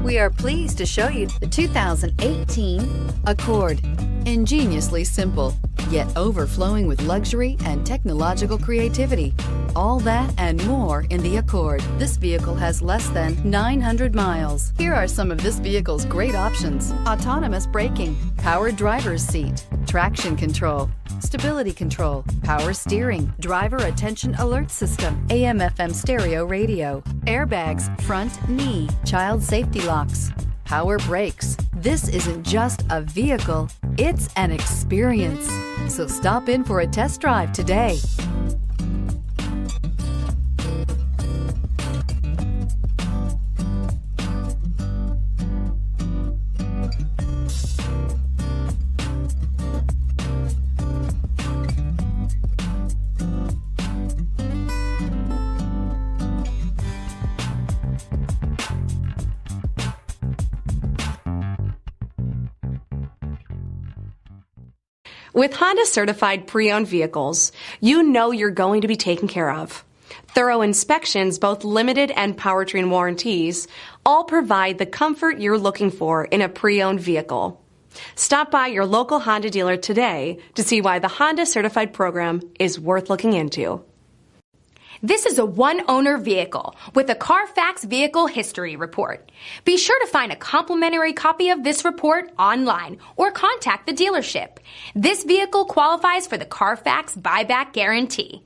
We are pleased to show you the 2018 Accord. Ingeniously simple, yet overflowing with luxury and technological creativity. All that and more in the Accord. This vehicle has less than 900 miles. Here are some of this vehicle's great options: autonomous braking, power driver's seat, traction control, stability control, power steering, driver attention alert system, AM/FM stereo radio, airbags, front knee, child safety locks, power brakes. This isn't just a vehicle, it's an experience. So stop in for a test drive today. With Honda certified pre-owned vehicles, you know you're going to be taken care of. Thorough inspections, both limited and powertrain warranties, all provide the comfort you're looking for in a pre-owned vehicle. Stop by your local Honda dealer today to see why the Honda certified program is worth looking into. This is a one-owner vehicle with a CARFAX Vehicle History Report. Be sure to find a complimentary copy of this report online or contact the dealership. This vehicle qualifies for the CARFAX Buyback Guarantee.